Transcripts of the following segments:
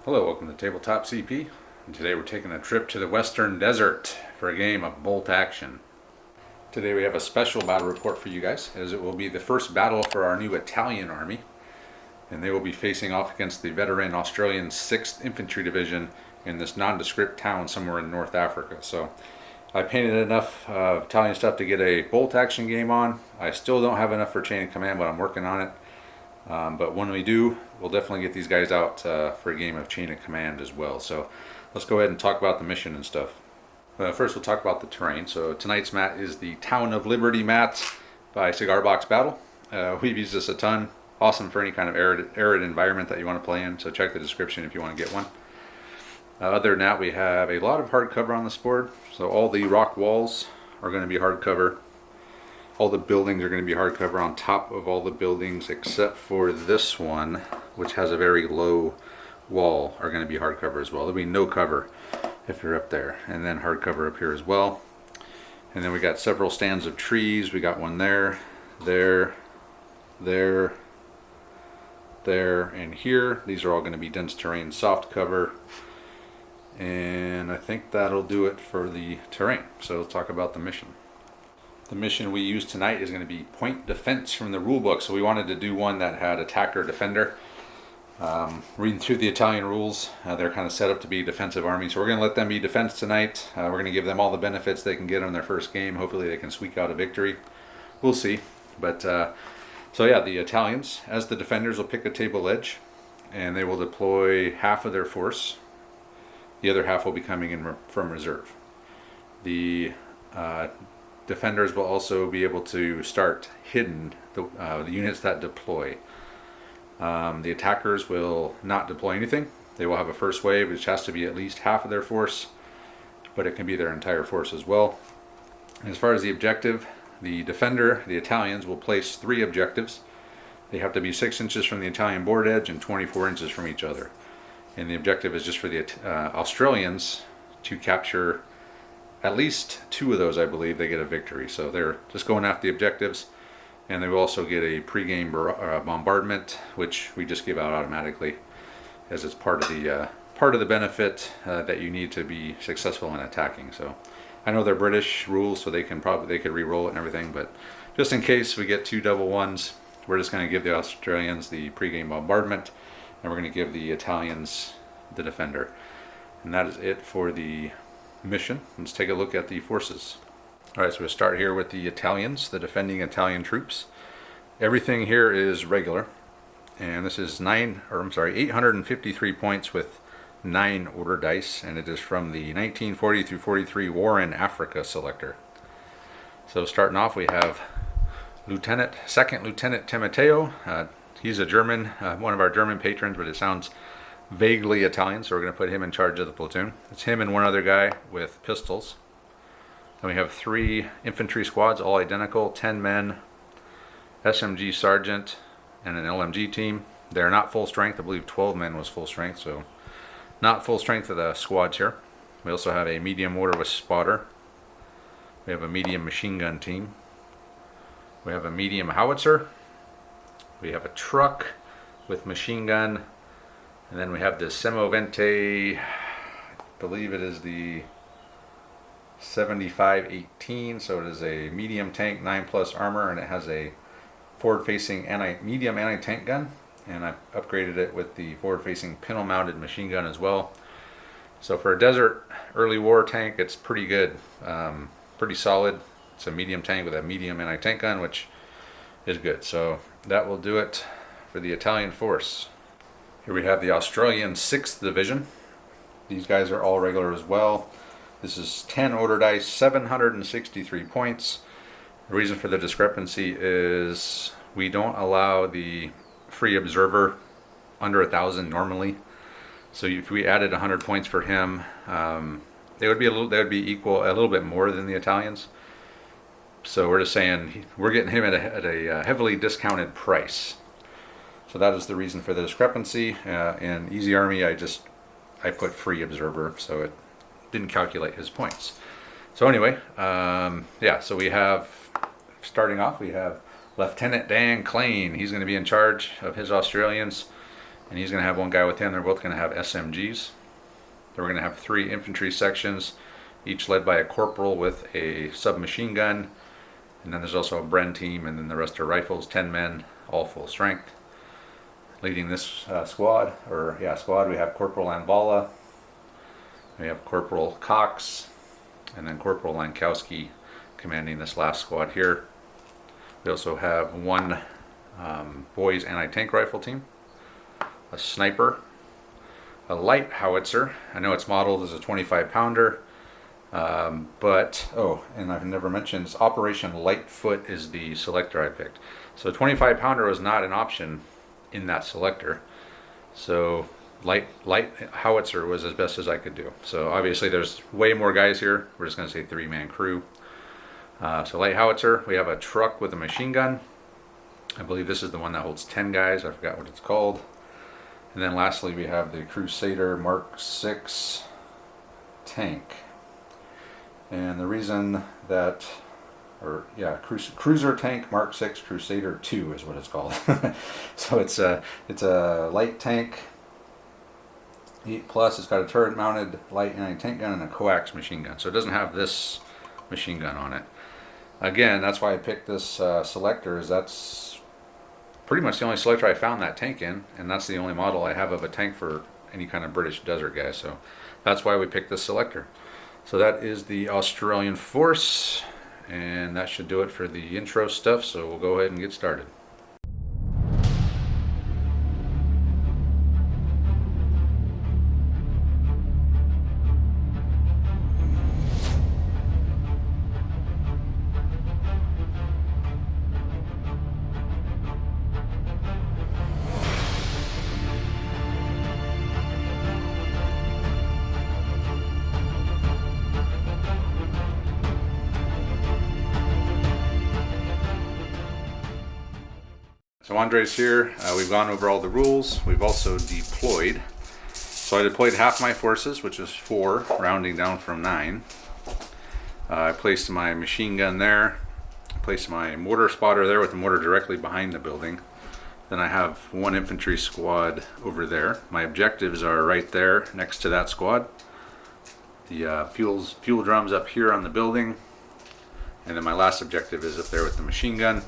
Hello, welcome to Tabletop CP, and today we're taking a trip to the Western Desert for a game of bolt action. Today we have a special battle report for you guys, as it will be the first battle for our new Italian army, and they will be facing off against the veteran Australian 6th Infantry Division in this nondescript town somewhere in North Africa. So I painted enough Italian stuff to get a bolt action game on. I still don't have enough for chain of command, but I'm working on it. But when we do, we'll definitely get these guys out for a game of chain of command as well. So let's go ahead and talk about the mission and stuff. First we'll talk about the terrain. So tonight's mat is the Town of Liberty mat by Cigar Box Battle. We've used this a ton. Awesome for any kind of arid environment that you want to play in. So check the description if you want to get one. Other than that, we have a lot of hardcover on this board. So all the rock walls are going to be hardcover. All the buildings are going to be hardcover on top of all the buildings except for this one, which has a very low wall, are going to be hardcover as well. There'll be no cover if you're up there, and then hardcover up here as well. And then we got several stands of trees. We got one there, there, there, there, and here. These are all going to be dense terrain soft cover. And I think that'll do it for the terrain. So let's talk about the mission. The mission we use tonight is going to be point defense from the rulebook. So we wanted to do one that had attacker defender. Reading through the Italian rules, they're kind of set up to be defensive armies. So we're going to let them be defense tonight. We're going to give them all the benefits they can get on their first game. Hopefully they can squeak out a victory. We'll see. But so yeah, the Italians, as the defenders, will pick a table edge, and they will deploy half of their force. The other half will be coming in from reserve. The defenders will also be able to start hidden, the units that deploy. The attackers will not deploy anything. They will have a first wave, which has to be at least half of their force, but it can be their entire force as well. As far as the objective, the defender, the Italians, will place 3 objectives. They have to be 6 inches from the Italian board edge and 24 inches from each other. And the objective is just for the Australians to capture at least 2 of those. I believe they get a victory. So they're just going after the objectives, and they will also get a pre-game bombardment, which we just give out automatically, as it's part of the benefit that you need to be successful in attacking. So I know they're British rules, so they could re-roll it and everything, but just in case we get 2 double ones, we're just going to give the Australians the pre-game bombardment, and we're going to give the Italians the defender. And that is it for the mission. Let's take a look at the forces. Alright, so we'll start here with the Italians, the defending Italian troops. Everything here is regular, and this is 853 points with 9 order dice, and it is from the 1940 through 43 War in Africa selector. So starting off, we have Second Lieutenant Timoteo. He's a German, one of our German patrons, but it sounds vaguely Italian, so we're going to put him in charge of the platoon. It's him and one other guy with pistols. Then we have 3 infantry squads, all identical, 10 men, SMG sergeant, and an LMG team. They're not full strength. I believe 12 men was full strength, so not full strength of the squads here. We also have a medium mortar with spotter. We have a medium machine gun team. We have a medium howitzer. We have a truck with machine gun. And then we have the Semovente, I believe it is the 7518, so it is a medium tank, 9+ armor, and it has a forward-facing medium anti-tank gun, and I upgraded it with the forward-facing pintle-mounted machine gun as well. So for a desert early war tank, it's pretty good, pretty solid. It's a medium tank with a medium anti-tank gun, which is good. So that will do it for the Italian force. Here we have the Australian 6th Division. These guys are all regular as well. This is 10 order dice, 763 points. The reason for the discrepancy is we don't allow the free observer under 1,000 normally. So if we added 100 points for him, they would be equal, a little bit more than the Italians. So we're just saying we're getting him at a heavily discounted price. So that is the reason for the discrepancy. In Easy Army, I put free observer, so it didn't calculate his points. So anyway, yeah, so we have, starting off, we have Lieutenant Dan Klein. He's going to be in charge of his Australians. and he's going to have one guy with him. They're both going to have SMGs. Then we're going to have 3 infantry sections, each led by a corporal with a submachine gun. And then there's also a Bren team, and then the rest are rifles, 10 men, all full strength. Leading this squad, we have Corporal Anvala, we have Corporal Cox, and then Corporal Lankowski commanding this last squad here. We also have 1 boys anti-tank rifle team, a sniper, a light howitzer. I know it's modeled as a 25 pounder, but and I've never mentioned this, Operation Lightfoot is the selector I picked. So 25 pounder was not an option in that selector, so light howitzer was as best as I could do. So obviously there's way more guys here. We're just going to say 3-man crew. So light howitzer, we have a truck with a machine gun. I believe this is the one that holds 10 guys. I forgot what it's called. And then lastly we have the Crusader Mark 6 tank. And the reason that, Cruiser Tank Mark 6 Crusader 2 is what it's called. So it's a light tank, 8+. It's got a turret mounted light anti-tank gun and a coax machine gun. So it doesn't have this machine gun on it. Again, that's why I picked this selector, is that's pretty much the only selector I found that tank in, and that's the only model I have of a tank for any kind of British desert guy. So that's why we picked this selector. So that is the Australian force, and that should do it for the intro stuff, so we'll go ahead and get started. So Andre's here. We've gone over all the rules. We've also deployed. So I deployed half my forces, which is 4, rounding down from 9. I placed my machine gun there. I placed my mortar spotter there with the mortar directly behind the building. Then I have 1 infantry squad over there. My objectives are right there next to that squad. The fuel drums up here on the building. And then my last objective is up there with the machine gun.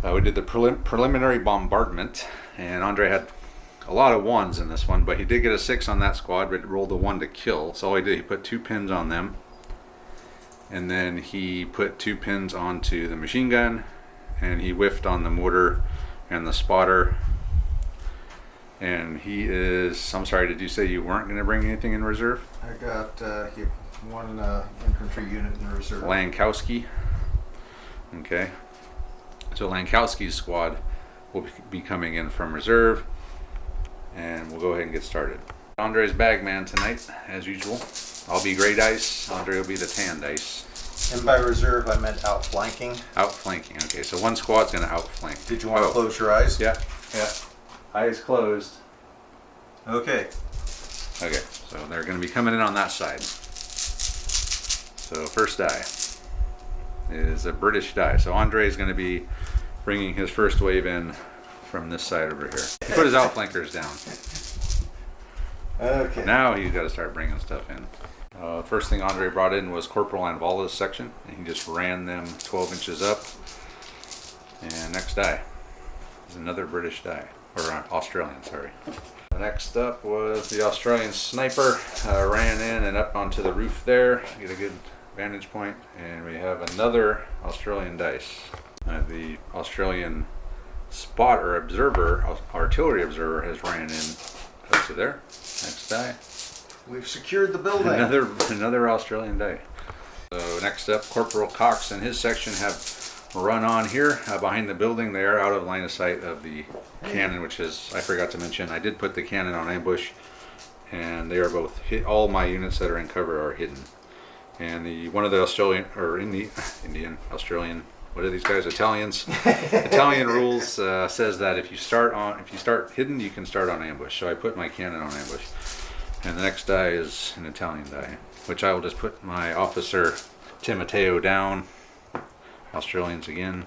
We did the preliminary bombardment, and Andre had a lot of 1s in this one, but he did get a 6 on that squad, but rolled a 1 to kill. So all he did, he put 2 pins on them, and then he put 2 pins onto the machine gun, and he whiffed on the mortar and the spotter. And he is, I'm sorry, did you say you weren't going to bring anything in reserve? I got 1 infantry unit in reserve. Lankowski. Okay. So Lankowski's squad will be coming in from reserve, and we'll go ahead and get started. Andre's bagman tonight, as usual. I'll be gray dice, Andre will be the tan dice. And by reserve, I meant outflanking. Outflanking, okay, so 1 squad's going to outflank. Did you want to close your eyes? Yeah. Eyes closed. Okay, so they're going to be coming in on that side. So first die is a British die. So Andre is going to be bringing his first wave in from this side over here. He put his outflankers down. Okay. Now he's got to start bringing stuff in. First thing Andre brought in was Corporal Anvala's section, and he just ran them 12 inches up. And next die is another British die, or Australian, sorry. Next up was the Australian sniper, ran in and up onto the roof there, get a good vantage point, and we have another Australian dice. The Australian spotter observer, artillery observer, has ran in up to there. Next die. We've secured the building. Another Australian die. So next up, Corporal Cox and his section have run on here behind the building. They are out of line of sight of the cannon, which is, I forgot to mention, I did put the cannon on ambush, and they are both hit. All my units that are in cover are hidden. And one of the Australian, what are these guys? Italians. Italian rules says that if you start hidden, you can start on ambush. So I put my cannon on ambush. And the next die is an Italian die, which I will just put my officer Timoteo down. Australians again.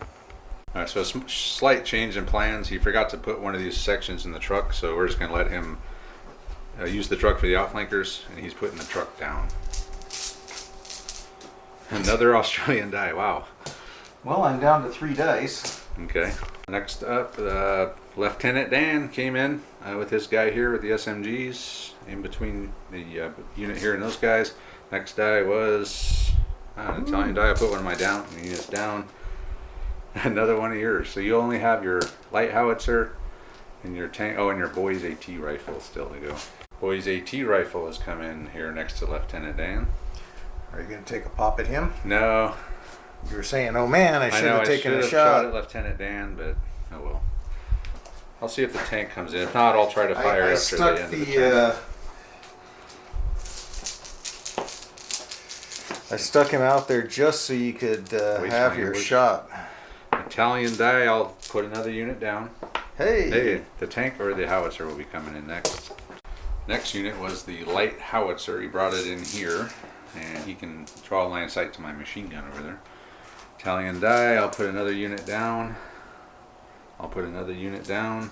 Alright, so a slight change in plans. He forgot to put one of these sections in the truck, so we're just going to let him use the truck for the outflankers, and he's putting the truck down. Another Australian die, wow. Well, I'm down to 3 dice. Okay. Next up, Lieutenant Dan came in with this guy here with the SMGs in between the unit here and those guys. Next die was an Italian die. I put one of my units down. Another one of yours. So you only have your light howitzer and your tank. Oh, and your boy's AT rifle still to go. Boy's AT rifle has come in here next to Lieutenant Dan. Are you going to take a pop at him? No. You were saying, oh man, I should have taken a shot at Lieutenant Dan, but oh well. I'll see if the tank comes in. If not, I'll try to fire after the end of the turn. I stuck him out there just so you could have your shot. Italian die, I'll put another unit down. Hey, the tank or the howitzer will be coming in next. Next unit was the light howitzer. He brought it in here, and he can draw a line of sight to my machine gun over there. Italian die, I'll put another unit down. I'll put another unit down.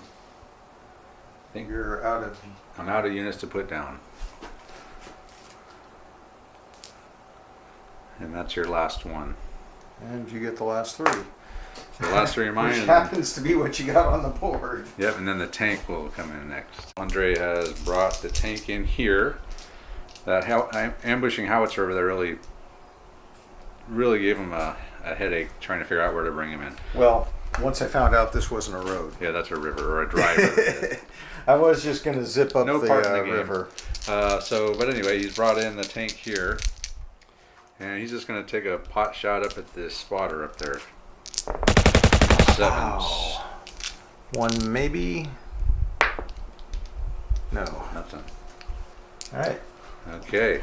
I think you're out of... I'm out of units to put down. And that's your last one. And you get the last 3. So the last 3 are mine. Which happens to be what you got on the board. Yep, and then the tank will come in next. Andre has brought the tank in here. That ambushing howitzer over there really gave him a headache trying to figure out where to bring him in. Well, once I found out this wasn't a road. Yeah, that's a river or a dry river. I was just going to zip up no part in the river. But anyway, he's brought in the tank here. And he's just going to take a pot shot up at this spotter up there. 7s. Wow. 1 maybe? No. Nothing. Alright. Okay.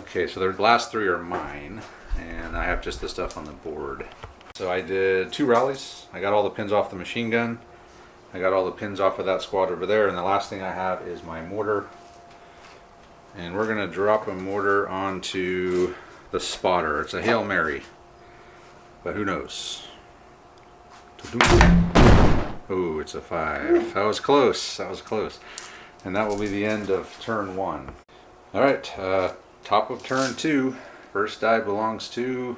Okay, so the last 3 are mine. And I have just the stuff on the board. So I did 2 rallies. I got all the pins off the machine gun. I got all the pins off of that squad over there. And the last thing I have is my mortar. And we're going to drop a mortar onto the spotter. It's a Hail Mary. But who knows? Oh, it's a 5. That was close. That was close. And that will be the end of turn 1. Alright, top of turn 2. First die belongs to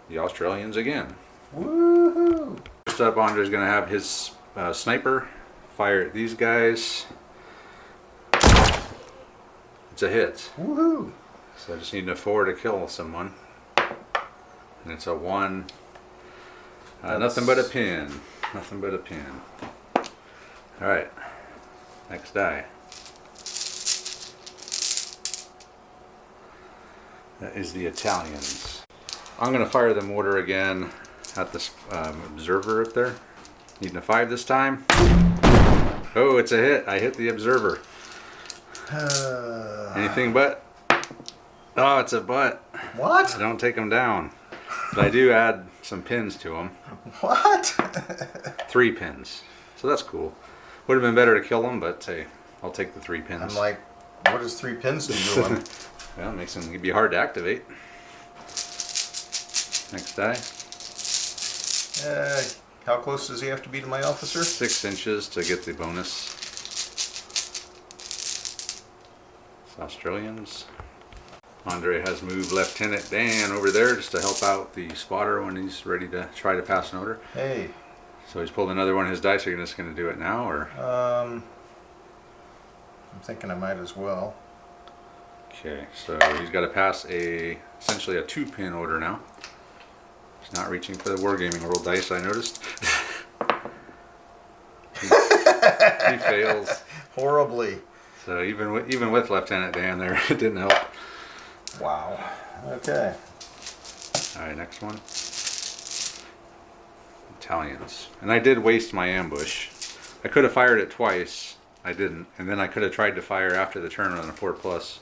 the Australians again. Woohoo! First up, Andre's going to have his sniper fire at these guys. It's a hit. Woohoo! So I just need a 4 to kill someone. And it's a 1. Nothing but a pin. Nothing but a pin. Alright. Next die. That is the Italians. I'm going to fire the mortar again at the observer up there. Needing a 5 this time. Oh, it's a hit. I hit the observer. Anything but? Oh, it's a butt. What? I don't take them down. But I do add some pins to them. What? 3 pins. So that's cool. Would have been better to kill them, but hey, I'll take the 3 pins. I'm like, what does 3 pins do to them? Well, it makes them it'd be hard to activate. Next die. How close does he have to be to my officer? 6 inches to get the bonus. It's Australians. Andre has moved Lieutenant Dan over there just to help out the spotter when he's ready to try to pass an order. Hey. So he's pulled another one of his dice. Are you just going to do it now, or? I'm thinking I might as well. Okay, so he's got to pass essentially a 2-pin order now. He's not reaching for the Wargaming World dice, I noticed. he fails. Horribly. So even with Lieutenant Dan there, it didn't help. Wow. Okay. All right, next one. Italians. And I did waste my ambush. I could have fired it twice. I didn't. And then I could have tried to fire after the turn on a 4+,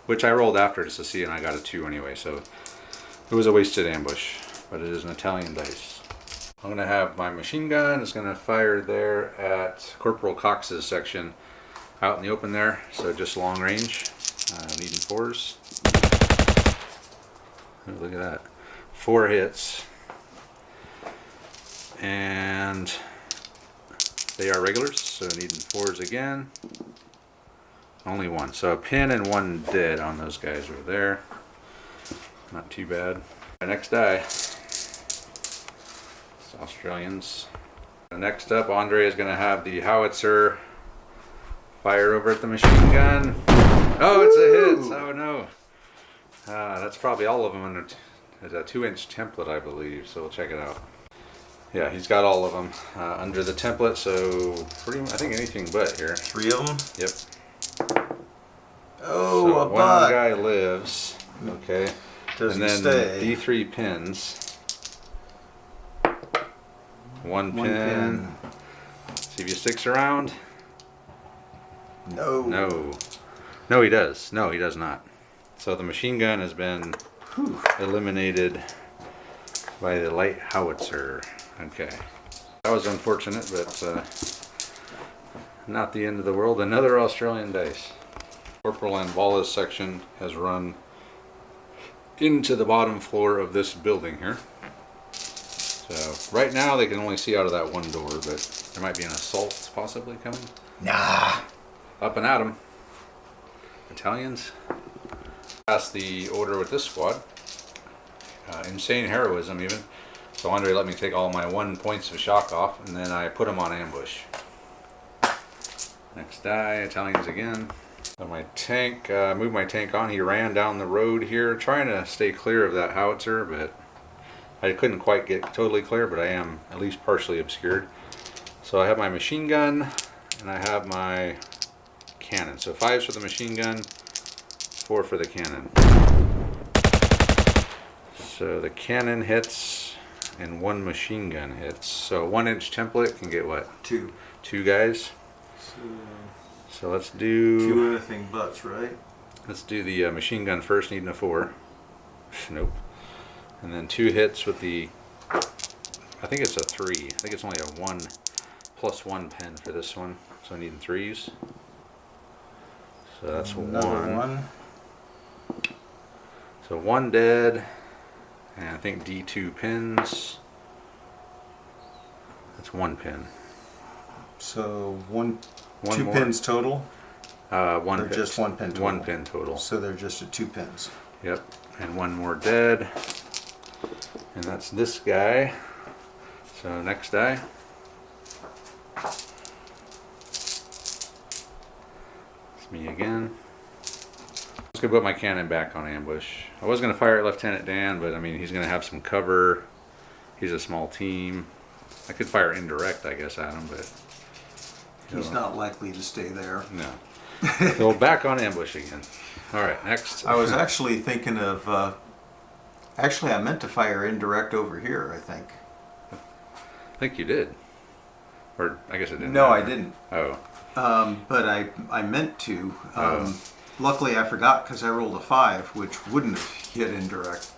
which I rolled after just to see, and I got a 2 anyway. So it was a wasted ambush, but it is an Italian dice. I'm going to have my machine gun. It's going to fire there at Corporal Cox's section out in the open there. So just long range. Needing 4s. Oh, look at that. 4 hits. And they are regulars, so needing 4s again. Only 1. So a pin and 1 dead on those guys over there. Not too bad. Next die. It's Australians. Next up, Andre is going to have the howitzer fire over at the machine gun. Oh, it's a hit. Oh no. That's probably all of them. It's a 2-inch template, I believe. So we'll check it out. Yeah, he's got all of them under the template. So pretty much, I think anything but here. 3 of them? Yep. Oh, so a one buck. guy lives. Okay. Does and he then stay? D3 pins. One One pin. See if he sticks around. No. No. No, he does. No, he does not. So the machine gun has been eliminated by the light howitzer. Okay. That was unfortunate, but not the end of the world. Another Australian dice. Corporal Anvala's section has run into the bottom floor of this building here. So right now they can only see out of that one door, but there might be an assault possibly coming. Nah. Up and at 'em. Italians. Passed the order with this squad. Insane heroism even. So Andre let me take all my 1 points of shock off, and then I put them on ambush. Next die, Italians again. So my tank, moved my tank on. He ran down the road here, trying to stay clear of that howitzer, but I couldn't quite get totally clear, but I am at least partially obscured. So I have my machine gun, and I have my cannon. So 5s for the machine gun, 4 for the cannon. So the cannon hits, and 1 machine gun hits. So 1-inch template can get what? 2. 2 guys. So let's do 2 anything buts, right? Let's do the machine gun first, needing a 4. Nope. And then 2 hits with the, I think it's a 3. I think it's only a 1 + 1 pin for this one. So needing 3s. So that's Another 1. So 1 dead. And I think D2 pins. That's 1 pin. So 1 2 more. pins total? 1 Or pin. just 1 pin total? 1 pin total. So they're just a 2 pins. Yep. And 1 more dead. And that's this guy. So next die. It's me again. I'm just gonna put my cannon back on ambush. I was gonna fire at Lieutenant Dan, but I mean he's gonna have some cover. He's a small team. I could fire indirect, I guess, at him, but He's not likely to stay there. no. So back on ambush again. All right, next. I was actually thinking of. Actually, I meant to fire indirect over here, I think. I think you did. Or I guess it didn't. No, matter. I didn't. Oh. But I meant to. Oh. Luckily, I forgot because I rolled a 5, which wouldn't have hit indirect.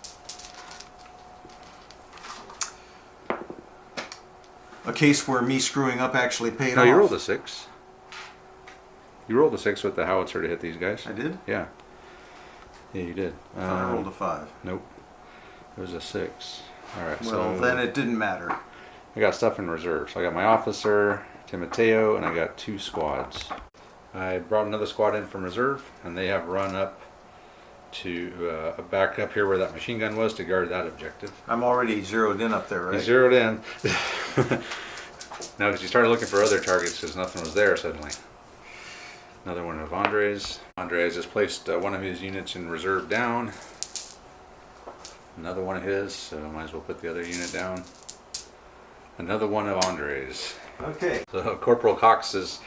A case where me screwing up actually paid No, off. you rolled a 6. You rolled a 6 with the howitzer to hit these guys. I did? Yeah. Yeah, you did. I rolled a 5. Nope. It was a 6. All right. Well, so then it didn't matter. I got stuff in reserve. So I got my officer, Timoteo, and I got 2 squads. I brought another squad in from reserve, and they have run up to back up here where that machine gun was to guard that objective. I'm already zeroed in up there, right? You zeroed in. No, because you started looking for other targets because nothing was there suddenly. Another one of Andre's. Andre has just placed one of his units in reserve down. Another one of his, so I might as well put the other unit down. Another one of Andre's. Okay. So Corporal Cox has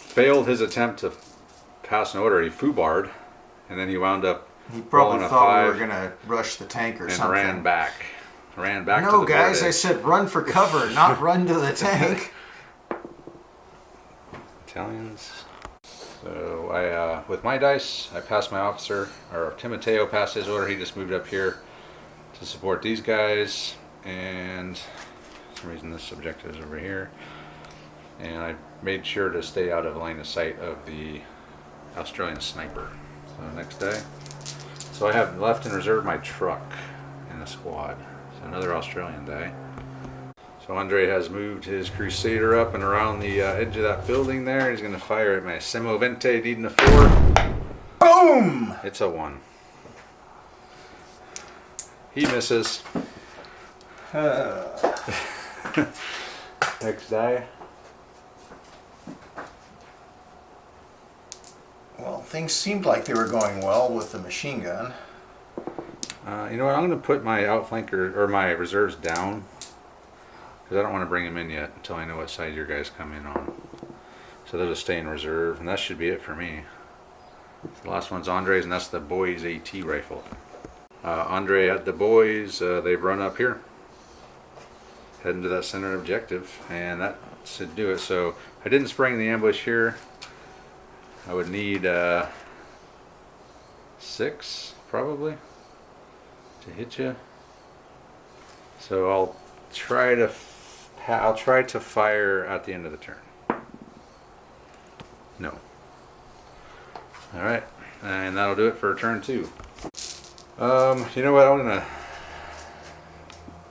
failed his attempt to pass an order. He foobarred, and then he wound up He probably rolling a thought we 5 were going to rush the tank or and something. ran back. Ran back to No, the guys, boat I said run for cover, not run to the tank. Italians. So I, with my dice, I passed my officer, or Timoteo passed his order. He just moved up here to support these guys, and for some reason this objective is over here. And I made sure to stay out of line of sight of the Australian sniper. So next day. So I have left in reserve my truck, in a squad. So another Australian die. So Andre has moved his Crusader up and around the edge of that building there. He's going to fire at my Semovente, needing a 4. Boom! It's a 1. He misses. Next die. Well, things seemed like they were going well with the machine gun. You know what? I'm going to put my outflanker or my reserves down because I don't want to bring them in yet until I know what side your guys come in on. So they'll just stay in reserve, and that should be it for me. The last one's Andre's, and that's the boys' AT rifle. Andre had the boys. They've run up here, heading to that center objective, and that should do it. So I didn't spring the ambush here. I would need 6 probably to hit you. So I'll try to fire at the end of the turn. No. All right, and that'll do it for turn 2. You know what? I'm gonna.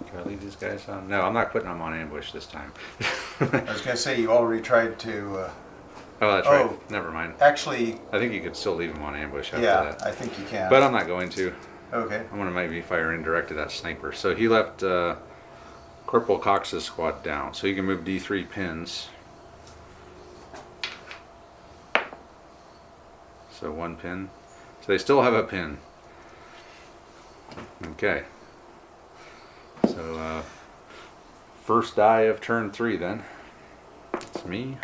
Can I leave these guys on? No, I'm not putting them on ambush this time. I was going to say you already tried to. Oh, that's right. Never mind. Actually, I think you could still leave them on ambush after yeah, that. I think you can. But I'm not going to. Okay. I'm going to maybe fire indirect at that sniper. So he left Corporal Cox's squad down. So he can move D3 pins. So 1 pin. So they still have a pin. Okay. So first die of turn 3 then. It's me.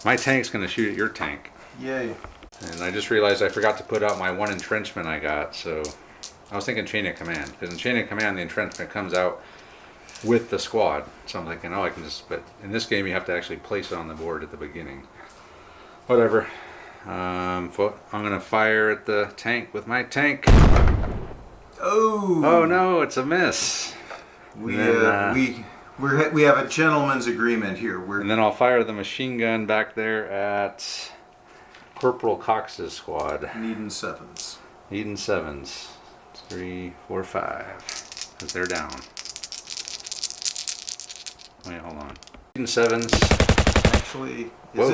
My tank's going to shoot at your tank. Yay. And I just realized I forgot to put out my 1 entrenchment I got, so I was thinking chain of command, because in chain of command the entrenchment comes out with the squad. So I'm thinking, oh, I can just, but in this game you have to actually place it on the board at the beginning. Whatever. I'm going to fire at the tank with my tank. Oh no, it's a miss. We have a gentleman's agreement here. And then I'll fire the machine gun back there at Corporal Cox's squad. Needing 7s. Needing 7s. 3, 4, 5. Because they're down. Wait, hold on. Needing 7s. Actually, is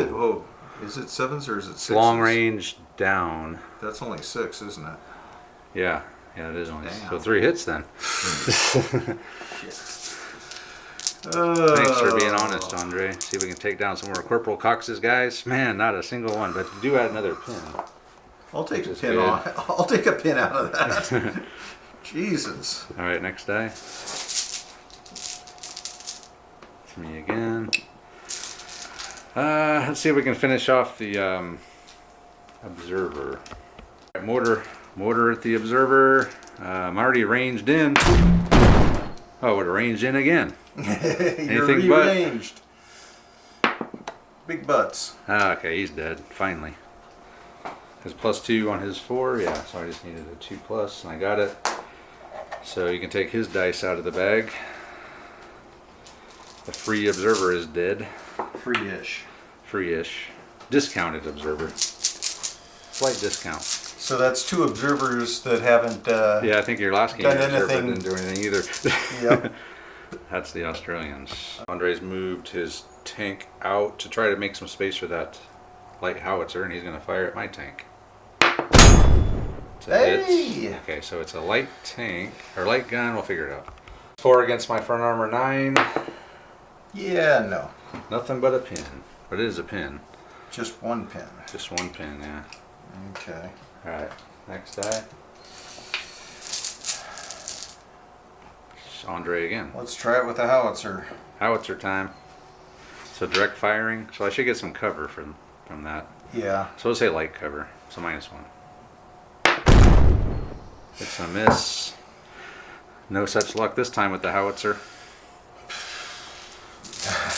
it 7s or is it 6s? Long range down. That's only 6, isn't it? Yeah, it is only. Damn. So 3 hits then. Shit. Thanks for being honest, Andre. See if we can take down some more Corporal Cox's guys. Man, not a single one, but you do add another pin. I'll take a pin off. I'll take a pin out of that. Jesus. All right, next die. It's me again. Let's see if we can finish off the observer. Right, mortar at the observer. I'm already ranged in. Oh, we're ranged in again. You're rearranged. Big butts. Okay, he's dead. Finally. His +2 on his 4. Yeah, so I just needed a 2+, and I got it. So you can take his dice out of the bag. The free observer is dead. Free-ish. Free-ish. Discounted observer. Slight discount. So that's 2 observers that haven't yeah, I think your last game done observer anything. didn't do anything either. Yep. That's the Australians. Andre's moved his tank out to try to make some space for that light howitzer, and he's going to fire at my tank. Hey! Okay, so it's a light tank, or light gun, we'll figure it out. 4 against my front armor 9. Yeah, no. Nothing but a pin. But it is a pin. Just 1 pin. Just 1 pin, yeah. Okay. Alright, next die. It's Andre again. Let's try it with the howitzer. Howitzer time. So direct firing. So I should get some cover from that. Yeah. So let's say light cover. So -1. It's a miss. No such luck this time with the howitzer.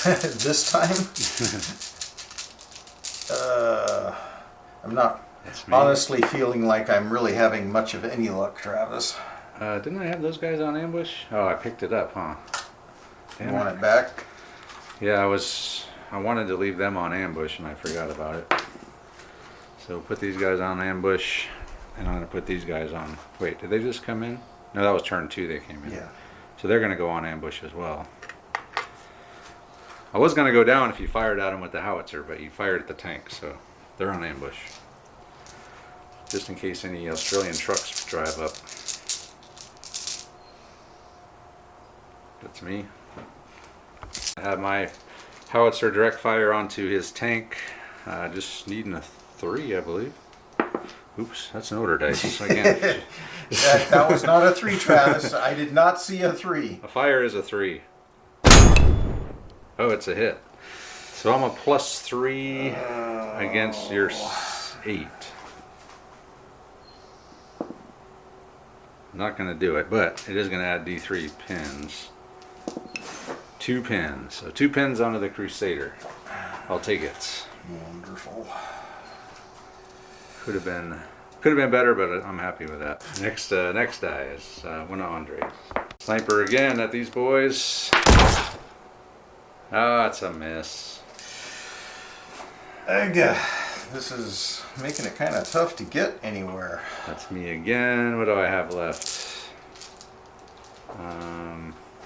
This time? I'm not honestly feeling like I'm really having much of any luck, Travis. Didn't I have those guys on ambush? Oh, I picked it up, huh? You want it back? Yeah, I wanted to leave them on ambush and I forgot about it. So put these guys on ambush, and I'm going to put these guys on. Wait, did they just come in? No, that was turn 2 they came in. Yeah. So they're going to go on ambush as well. I was going to go down if you fired at them with the howitzer, but you fired at the tank, so they're on ambush. Just in case any Australian trucks drive up. That's me. I have my howitzer direct fire onto his tank. Just needing a 3, I believe. Oops, that's an order dice. Again. that was not a 3, Travis. I did not see a 3. A fire is a 3. Oh, it's a hit. So I'm a +3 against your 8. Not going to do it, but it is going to add D3 pins. 2 pins. So 2 pins onto the Crusader. I'll take it. Wonderful. Could have been better, but I'm happy with that. Next die is one of Andre's. Sniper again at these boys. Ah, it's a miss. This is making it kind of tough to get anywhere. That's me again. What do I have left?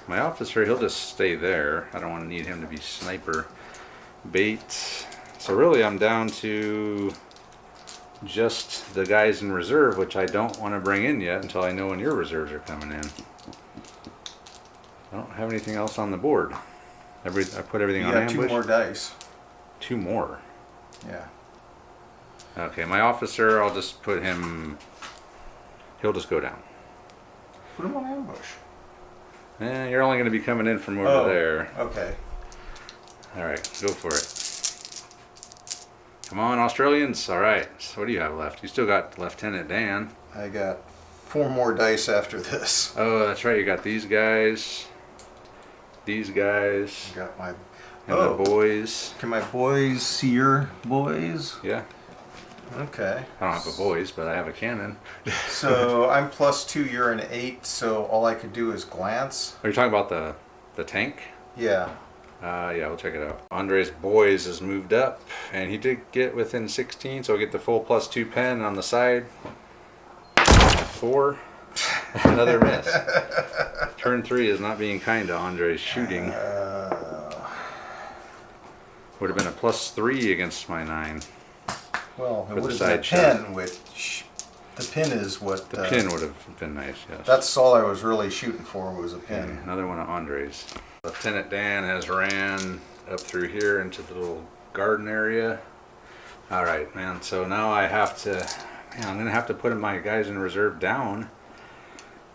My officer, he'll just stay there. I don't want to need him to be sniper bait. So really I'm down to just the guys in reserve, which I don't want to bring in yet until I know when your reserves are coming in. I don't have anything else on the board. I put everything on ambush. 2 more dice. 2 more. Yeah. Okay, my officer, I'll just put him, he'll just go down. Put him on ambush. You're only going to be coming in from over there. Okay. Alright, go for it. Come on, Australians. Alright, so what do you have left? You still got Lieutenant Dan. I got 4 more dice after this. Oh, that's right, you got these guys. These guys. Got my... And the boys. Can my boys see your boys? Yeah. Okay. I don't have a boys, but I have a cannon. So I'm +2, you're an 8, so all I could do is glance. Are you talking about the tank? Yeah. Yeah, we'll check it out. Andre's boys has moved up, and he did get within 16, so I'll get the full +2 pen on the side. 4. Another miss. Turn 3 is not being kind to Andre's shooting. Would have been a +3 against my 9. Well, it For would the have been a side pin, which the pin is what... The pin would have been nice, yes. That's all I was really shooting for was a pin. Okay, another one of Andre's. Lieutenant Dan has ran up through here into the little garden area. Alright, man, so now I have to... Man, I'm going to have to put my guys in reserve down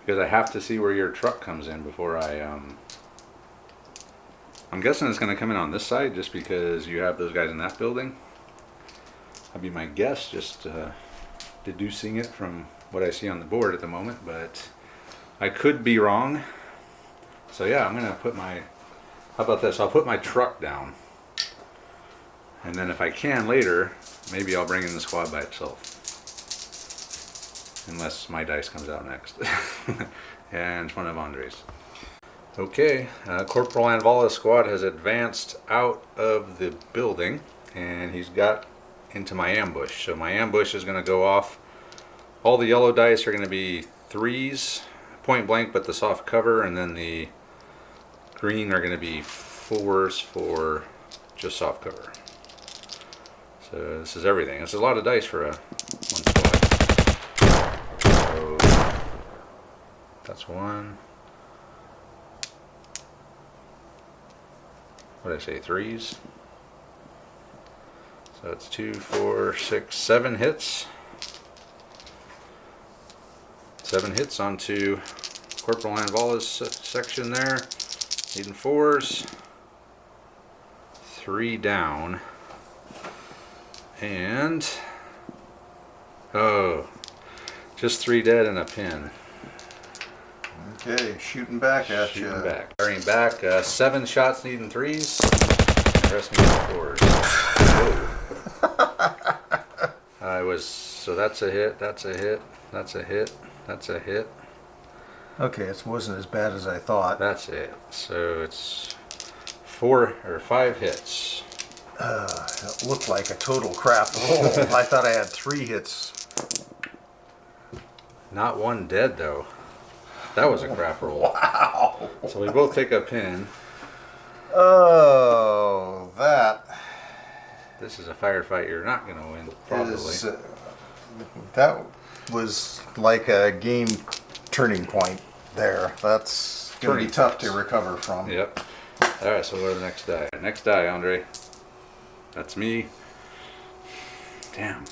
because I have to see where your truck comes in before I... I'm guessing it's going to come in on this side just because you have those guys in that building. That'd be my guess, just deducing it from what I see on the board at the moment, but I could be wrong. So yeah, I'm gonna put my, how about this, I'll put my truck down, and then if I can later, maybe I'll bring in the squad by itself, unless my dice comes out next. And it's one of Andre's. Okay, Corporal Anvala's squad has advanced out of the building, and he's got into my ambush. So my ambush is going to go off. All the yellow dice are going to be 3s, point blank, but the soft cover, and then the green are going to be 4s for just soft cover. So this is everything. This is a lot of dice for one squad. So that's 1. What did I say? 3s. So it's 2, 4, 6, 7 hits. 7 hits onto Corporal Anvala's section there. Needing 4s. 3 down. And... oh, just 3 dead and a pin. Okay, shooting back at you. Shooting back. Firing back. 7 shots needing 3s. And the rest needing 4s. So that's a hit, that's a hit, that's a hit, that's a hit. Okay, it wasn't as bad as I thought. That's it. So it's 4 or 5 hits. It looked like a total crap roll. I thought I had 3 hits. Not 1 dead though. That was a crap roll. Wow. So we both take a pin. Oh, that This is a firefight you're not going to win, probably. is, that was like a game turning point there. That's going to be tough to recover from. Yep. All right, so what are the next die? Next die, Andre. That's me. Damn.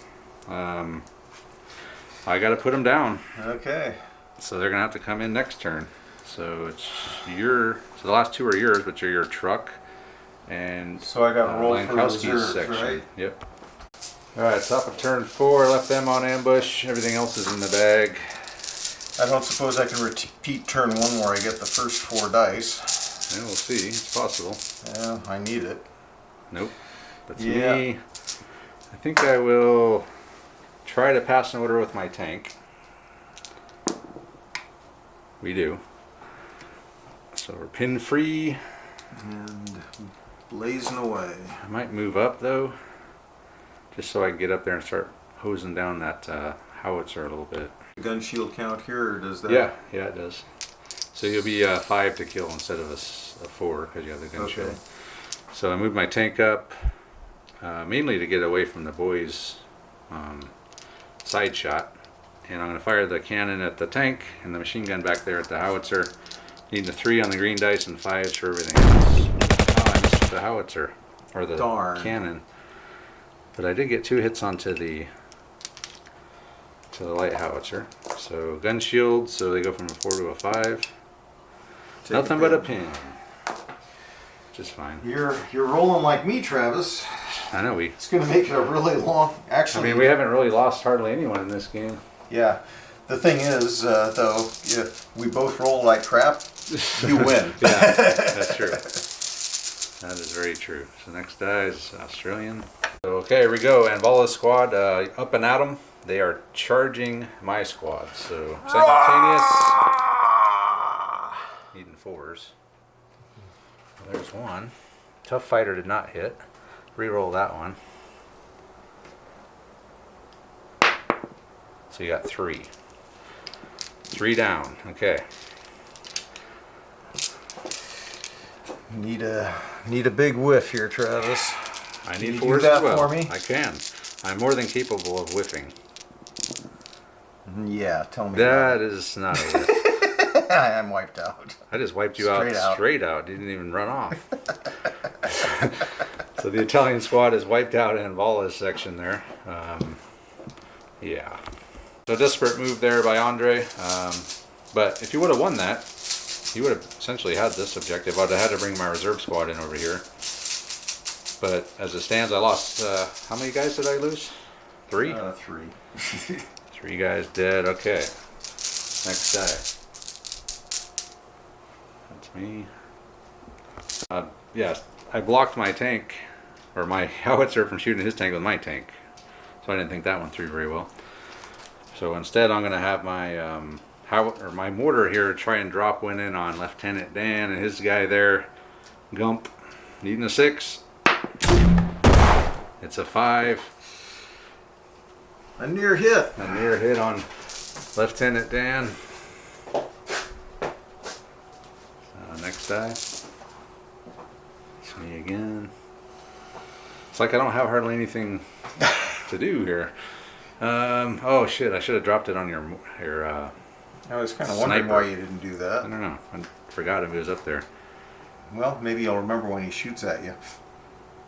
I got to put them down. Okay. So they're going to have to come in next turn. So it's so the last two are yours, but you're your truck and So I got to roll for Lankowski's reserves, section. right? Yep. All right, top of turn 4, left them on ambush. Everything else is in the bag. I don't suppose I can repeat turn 1 where I get the first 4 dice. Yeah, we'll see. It's possible. Yeah, I need it. Nope. That's Yeah. me. I think I will try to pass an order with my tank. We do. So we're pin free. And blazing away. I might move up though, just so I can get up there and start hosing down that howitzer a little bit. Gun shield count here, or does that? Yeah, it does. So you'll be 5 to kill instead of a 4 because you have the gun Okay. shield. So I moved my tank up, mainly to get away from the boys' side shot. And I'm going to fire the cannon at the tank and the machine gun back there at the howitzer. Needing a 3 on the green dice and 5s for everything else. Oh, I missed the howitzer, or the Darn. cannon. But I did get 2 hits onto the light howitzer. So gun shield, so they go from a 4 to a 5. Take Nothing but a pin. Just fine. You're rolling like me, Travis. I know It's going to make it a really long. Actually, we haven't really lost hardly anyone in this game. Yeah. The thing is, though, if we both roll like crap, you win. Yeah, that's true. That is very true. So next die is Australian. So, okay, here we go. Anvala's squad up and at them. They are charging my squad. So simultaneous. Needing 4s. Well, there's one. Tough fighter did not hit. Reroll that one. So you got 3. 3 down. Okay. Need a big whiff here, Travis. I Can need you 4s do that as well. for me? I can. I'm more than capable of whiffing. Yeah, tell me. That is not a whiff. I'm wiped out. I just wiped you straight out. You didn't even run off. So the Italian squad is wiped out in Vala's section there. Yeah. So desperate move there by Andre. But if you would have won that, you would have essentially had this objective. I'd have had to bring my reserve squad in over here. But as it stands, I lost, how many guys did I lose? 3? 3. 3 guys dead. Okay. Next guy. That's me. Yeah, I blocked my tank, or my howitzer from shooting his tank with my tank. So I didn't think that one through very well. So instead I'm going to have my my mortar here try and drop one in on Lieutenant Dan and his guy there, Gump, needing a 6. It's a 5. A near hit. A near hit on Lieutenant Dan. Next die. It's me again. It's like I don't have hardly anything to do here. Oh shit! I should have dropped it on your. I was kind of wondering sniper. why you didn't do I that. don't know. I forgot if it was up there. Well, maybe you'll remember when he shoots at you.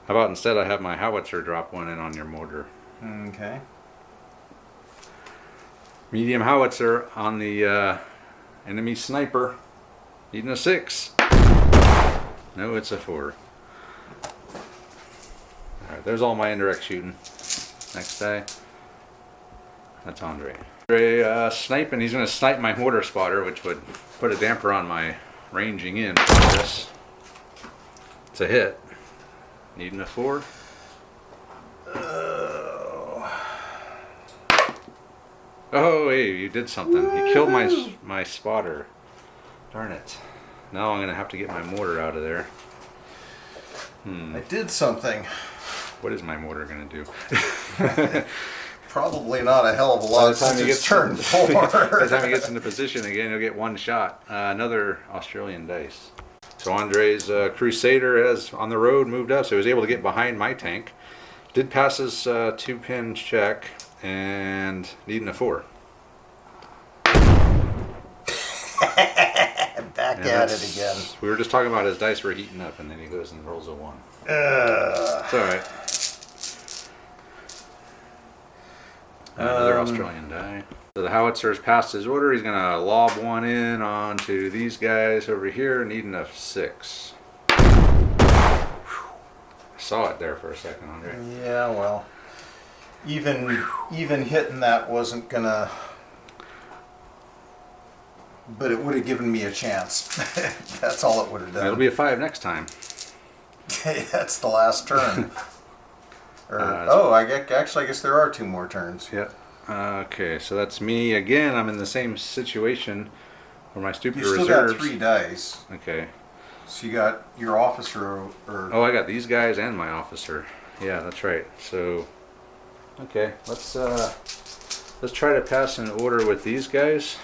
How about instead I have my howitzer drop one in on your mortar? Okay. Medium howitzer on the enemy sniper. Needing a 6. No, it's a 4. Alright, there's all my indirect shooting. Next die. That's Andre. Andre sniping. He's going to snipe my mortar spotter, which would put a damper on my ranging in progress. It's a hit. Needing a 4. Oh, hey, you did something. You killed my spotter. Darn it. Now I'm going to have to get my mortar out of there. I did something. What is my mortar going to do? Probably not a hell of a By lot the time since he it's gets turn by the time he 4. gets into position again, he'll get one shot. Another Australian dice. So Andre's Crusader has on the road moved up, so he was able to get behind my tank. Did pass his 2-pin check and needing a 4. Back And at it again. We were just talking about his dice were heating up, and then he goes and rolls a 1. It's all right. Another Australian die. So the howitzer has passed his order. He's gonna lob one in onto these guys over here, needing a 6. I saw it there for a second, Andre. Yeah, well, even hitting that wasn't gonna, but it would have given me a chance. That's all it would have done. It'll be a 5 next time. That's the last turn. I guess there are 2 more turns. Yep. Okay, so that's me again. I'm in the same situation where my stupid You still reserves. got 3 dice. Okay. So you got your officer Oh, I got these guys and my officer. Yeah, that's right. So, okay, let's try to pass an order with these guys.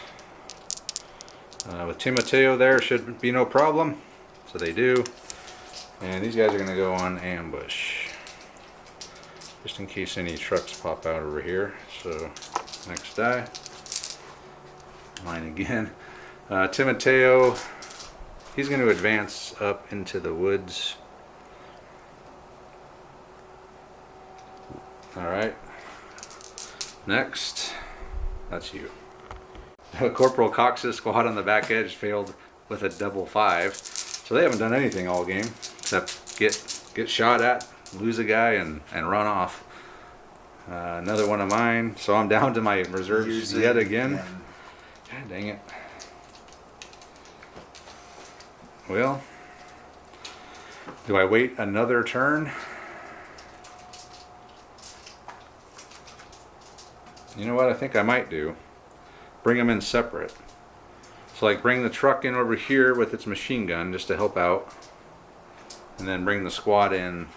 With Timoteo there should be no problem. So they do. And these guys are going to go on ambush. Just in case any trucks pop out over here. So, next die. Mine again. Timoteo, he's going to advance up into the woods. Alright. Next. That's you. Corporal Cox's squad on the back edge failed with a double 5. So they haven't done anything all game except get shot at, lose a guy, and run off. Another one of mine. So I'm down to my reserves yet again. God dang it. Well, do I wait another turn? You know what I think I might do? Bring them in separate. So like bring the truck in over here with its machine gun just to help out. And then bring the squad in.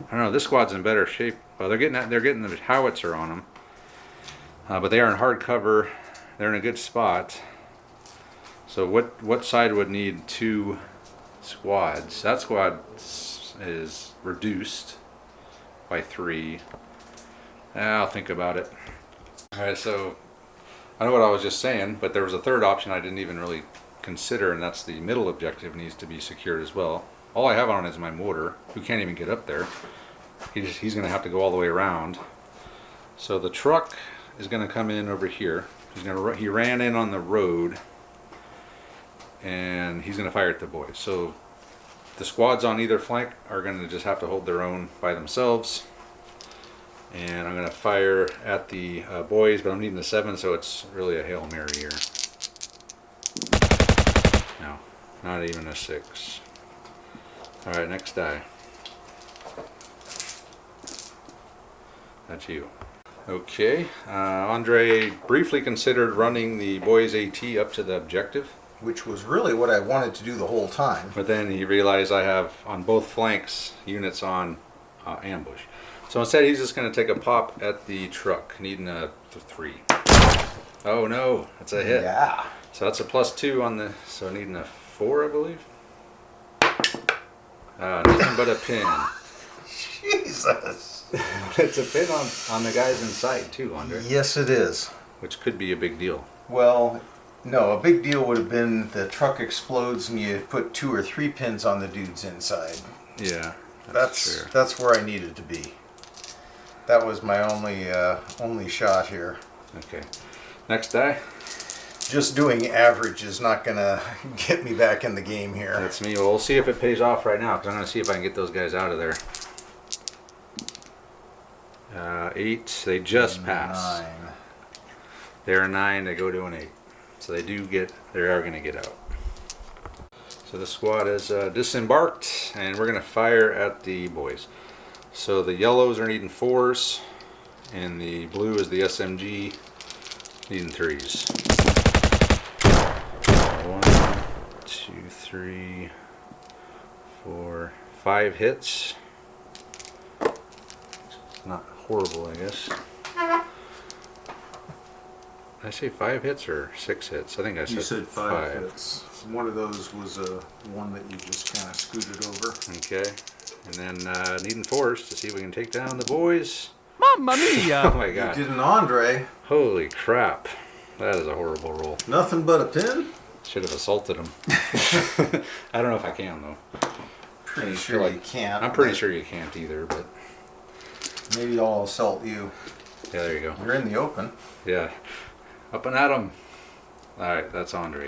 I don't know, this squad's in better shape. Well, they're getting the howitzer on them. But they are in hard cover. They're in a good spot. So what side would need 2 squads? That squad is reduced by 3. I'll think about it. Alright, so I know what I was just saying, but there was a third option I didn't even really consider, and that's the middle objective needs to be secured as well. All I have on is my mortar, who can't even get up there. He's going to have to go all the way around. So the truck is going to come in over here. He ran in on the road, and he's going to fire at the boys. So the squads on either flank are going to just have to hold their own by themselves. And I'm going to fire at the boys, but I'm needing a 7, so it's really a Hail Mary here. No, not even a 6. Alright, next die. That's you. Okay, Andre briefly considered running the boys AT up to the objective. which was really what I wanted to do the whole time. But then he realized I have on both flanks units on ambush. So instead he's just going to take a pop at the truck, needing a 3. Oh no, that's a hit. Yeah. So that's a +2 on the, so needing a 4, I believe. Nothing but a pin. Jesus. It's a pin on the guys inside too, Andre. Yes, it is. Which could be a big deal. Well, no, a big deal would have been the truck explodes and you put 2 or 3 pins on the dudes inside. Yeah, That's where I needed to be. That was my only shot here. Okay. Next die. Just doing average is not gonna get me back in the game here. That's me. Well, we'll see if it pays off right now, because I'm going to see if I can get those guys out of there. 8. They just pass. 9. They're a 9. They go to an 8. So they are going to get out. So the squad is disembarked, and we're going to fire at the boys. So the yellows are needing 4s, and the blue is the SMG needing 3s. 1, 2, 3, 4, 5 hits. Not horrible, I guess. Did I say 5 hits or 6 hits? I think I said, You said five hits. One of those was one that you just kind of scooted over. Okay. And then needing force to see if we can take down the boys. Mamma mia! Oh my You god. did an Andre. Holy crap. That is a horrible roll. Nothing but a pin? Should have assaulted him. I don't know if I can though. Pretty sure you can't. I'm pretty sure you can't either, but Maybe I'll assault you. yeah, there you go. You're in the open. Yeah. Up and at him. Alright, that's Andre.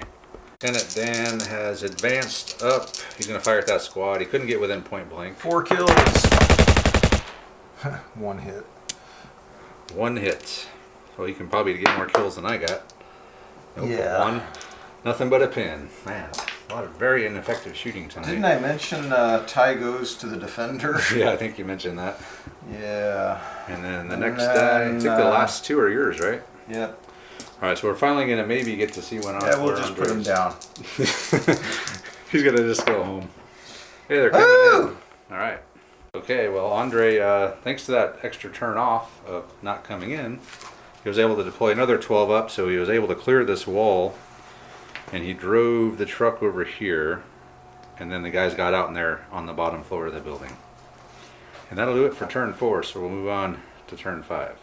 Lieutenant Dan has advanced up. He's going to fire at that squad. He couldn't get within point blank. 4 kills. 1 hit. 1 hit. So he can probably get more kills than I got. Nope, Yeah. 1. Nothing but a pin. Man, a lot of very ineffective shooting tonight. Didn't I mention tie goes to the defender? Yeah, I think you mentioned that. Yeah. And then the next die, I think the last 2 are yours, right? Yep. Alright, so we're finally going to maybe get to see one on. Yeah, we'll just put him down. He's going to just go home. Hey, they're coming in. Alright. Okay, well, Andre, thanks to that extra turn off of not coming in, he was able to deploy another 12 up, so he was able to clear this wall, and he drove the truck over here, and then the guys got out in there on the bottom floor of the building. And that'll do it for turn 4, so we'll move on to turn 5.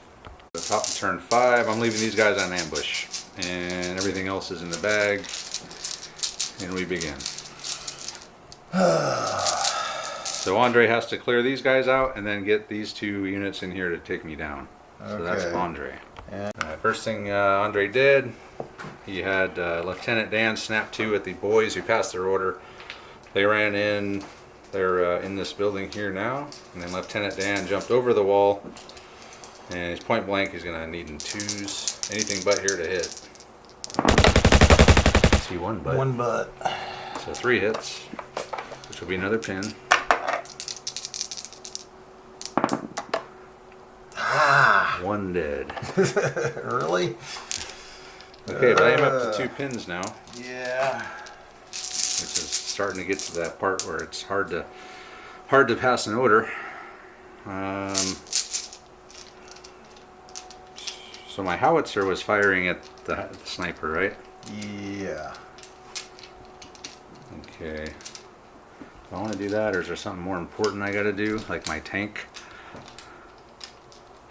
The top of turn 5, I'm leaving these guys on ambush, and everything else is in the bag, and we begin. So Andre has to clear these guys out and then get these 2 units in here to take me down. So that's Okay. Andre. Yeah. First thing Andre did, he had Lieutenant Dan snap 2 at the boys who passed their order. They ran in. They're in this building here now. And then Lieutenant Dan jumped over the wall. And he's point blank. He's going to need in 2s. Anything but here to hit. See 1 butt. 1 butt. So 3 hits, which will be another pin. Ah. 1 dead. Really? Okay, but I am up to 2 pins now, Yeah. which is starting to get to that part where it's hard to pass an order. So my howitzer was firing at the sniper, right? Yeah. Okay. Do I want to do that, or is there something more important I got to do, like my tank?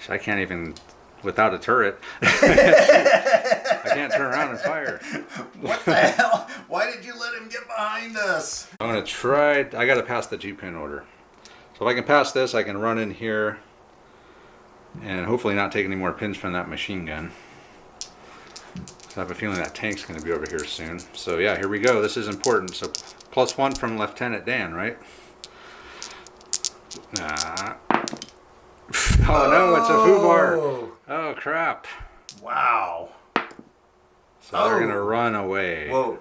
I can't even, without a turret, I can't turn around and fire. What the hell? Why did you let him get behind us? I'm going to try, I got to pass the 2-pin order. So if I can pass this, I can run in here and hopefully not take any more pins from that machine gun. I have a feeling that tank's going to be over here soon. So yeah, here we go. This is important. So +1 from Lieutenant Dan, right? Oh no, it's a foobar. Oh crap. Wow. So they're going to run away. Whoa.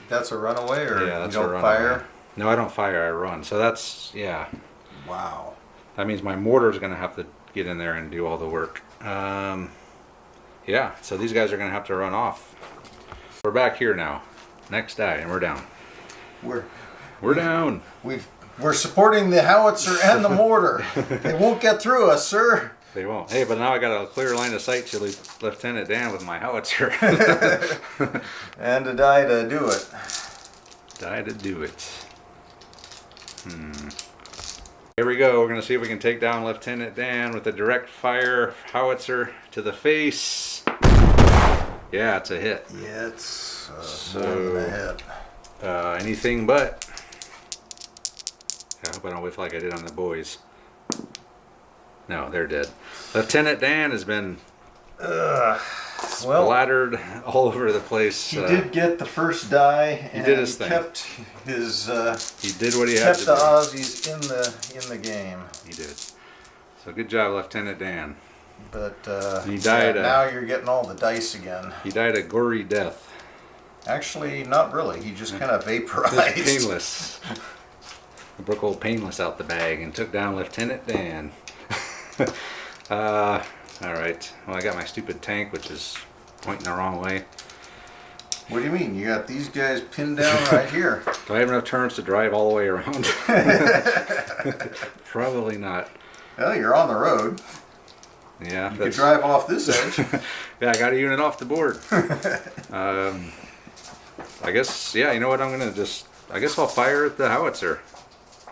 That's a runaway, or Yeah, that's you a don't runaway. fire? No, I don't fire, I run. So that's, yeah. Wow. That means my mortar's going to have to get in there and do all the work. Yeah, so these guys are going to have to run off. We're back here now. Next die, and we're down. We're down. We're supporting the howitzer and the mortar. They won't get through us, sir. They won't. Hey, but now I got a clear line of sight to Lieutenant Dan with my howitzer. And to die to do it. Die to do it. Here we go. We're going to see if we can take down Lieutenant Dan with a direct fire howitzer to the face. Yeah, it's a hit. Yeah, it's more So, than a hit. anything but. I hope I don't whiff like I did on the boys. No, they're dead. Lieutenant Dan has been Well, splattered all over the place. he did get the first die, and did his thing. kept his He did what he had kept to the do. Aussies in the game. He did. So good job, Lieutenant Dan. But He died, now you're getting all the dice again. He died a gory death. Actually, not really. He just kind of Just vaporized. painless. I broke old Painless out the bag and took down Lieutenant Dan. Alright. Well, I got my stupid tank, which is pointing the wrong way. What do you mean? You got these guys pinned down right here. Do I have enough turns to drive all the way around? Probably not. Well, you're on the road. Yeah, you could drive off this edge. Yeah, I got a unit off the board. I guess, yeah, you know what, I guess I'll fire at the howitzer.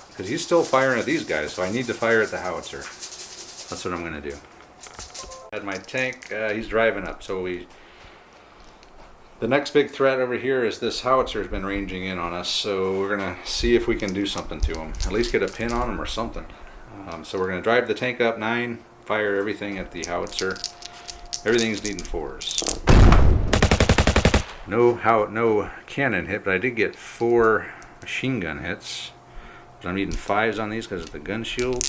Because he's still firing at these guys, so I need to fire at the howitzer. That's what I'm going to do. At my tank, he's driving up, so the next big threat over here is this howitzer has been ranging in on us, so we're going to see if we can do something to him. At least get a pin on him or something. So we're going to drive the tank up 9, fire everything at the howitzer. Everything's needing 4s. No cannon hit, but I did get 4 machine gun hits. But I'm needing 5s on these because of the gun shield.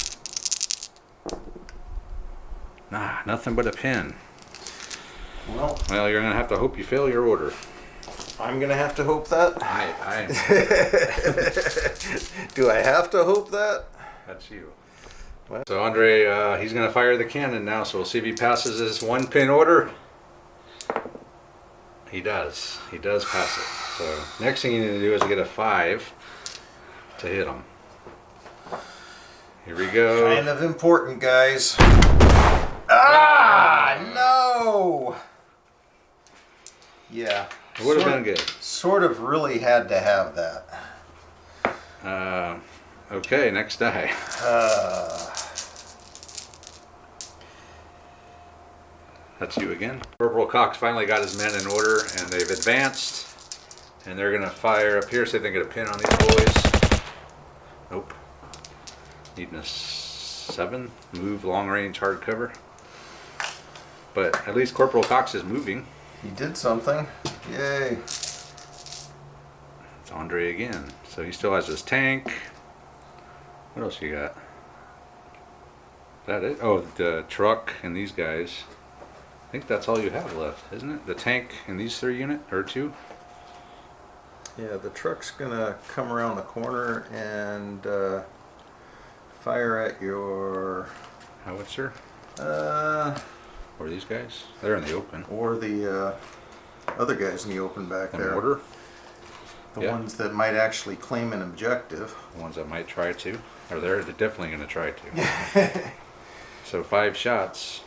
Nah, nothing but a pin. Well, you're going to have to hope you fail your order. I'm going to have to hope that. I Do I have to hope that? That's you. What? So Andre, he's going to fire the cannon now, so we'll see if he passes his 1-pin order. He does. He does pass it. So next thing you need to do is get a 5 to hit him. Here we go. Kind of important, guys. No! Yeah. It would have been good. Sort of really had to have that. Okay, next die. That's you again. Corporal Cox finally got his men in order, and they've advanced. And they're going to fire up here, see if they can get a pin on these boys. Nope. Needing a 7. Move, long range, hard cover. But at least Corporal Cox is moving. He did something. Yay. It's Andre again. So he still has his tank. What else you got? Is that it? Oh, the truck and these guys. I think that's all you have left, isn't it? The tank and these 3 units, or 2? Yeah, the truck's gonna come around the corner and fire at your howitzer. Or these guys? They're in the open. Or the other guys in the open back there. Mortar? The ones that might actually claim an objective. The ones that might try to. Or they're definitely going to try to. So 5 shots.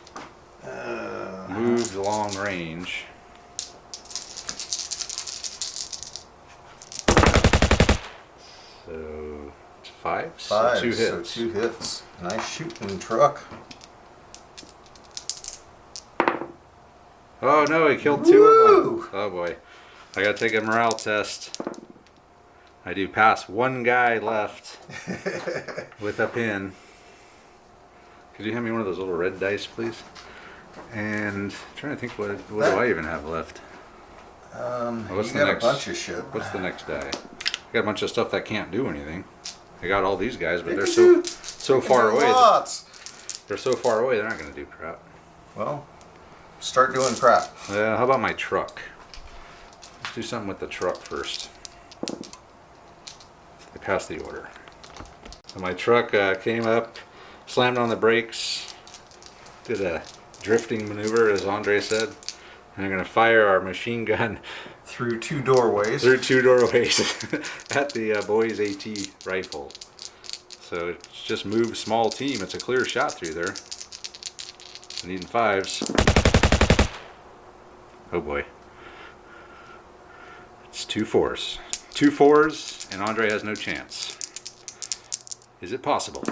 Moved long range. So 5? 5, so 2 hits. So 2 hits. Nice shooting, truck. Oh no, he killed 2 of them. Oh boy. I gotta take a morale test. I do pass 1 guy left with a pin. Could you hand me one of those little red dice, please? And I'm trying to think, what do I even have left? What's the next? A bunch of shit. What's the next die? I got a bunch of stuff that can't do anything. I got all these guys, but they're so far away. They're so far away, they're not gonna do crap. Well, start doing crap. How about my truck? Let's do something with the truck first. I passed the order. So my truck came up, slammed on the brakes, did a drifting maneuver, as Andre said. And I'm going to fire our machine gun through 2 doorways. Through 2 doorways at the boys' AT rifle. So it's just move small team. It's a clear shot through there. Needing 5s. Oh boy. It's 2 4s. 2 4s, and Andre has no chance. Is it possible?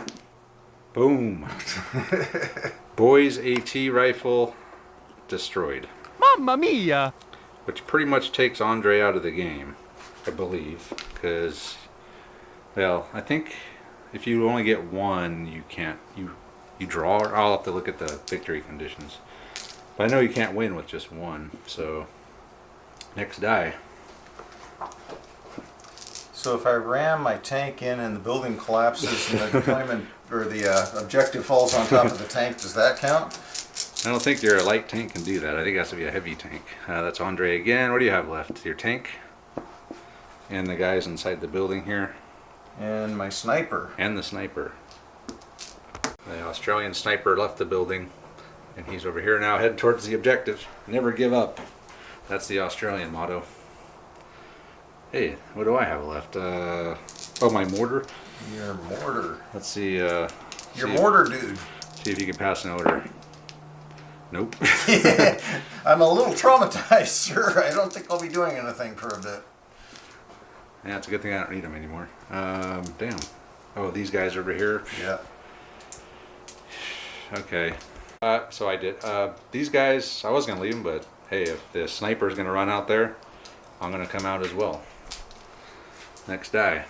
Boom. Boys AT rifle destroyed. Mamma mia! Which pretty much takes Andre out of the game, I believe. Because, well, I think if you only get 1, you can't. You draw. I'll have to look at the victory conditions. But I know you can't win with just 1. So, next die. So if I ram my tank in and the building collapses and the deployment or the objective falls on top of the tank, does that count? I don't think your light tank can do that. I think it has to be a heavy tank. That's Andre again. What do you have left? Your tank? And the guys inside the building here? And my sniper. And the sniper. The Australian sniper left the building. And he's over here now heading towards the objective. Never give up. That's the Australian motto. Hey, what do I have left? Oh, my mortar? Your mortar. Let's see. Your mortar dude. See if you can pass an order. Nope. I'm a little traumatized, sir. I don't think I'll be doing anything for a bit. Yeah, it's a good thing I don't need them anymore. Damn. Oh, these guys over here. Yeah. Okay. So I did. These guys, I was going to leave them, but hey, if the sniper's going to run out there, I'm going to come out as well. Next die.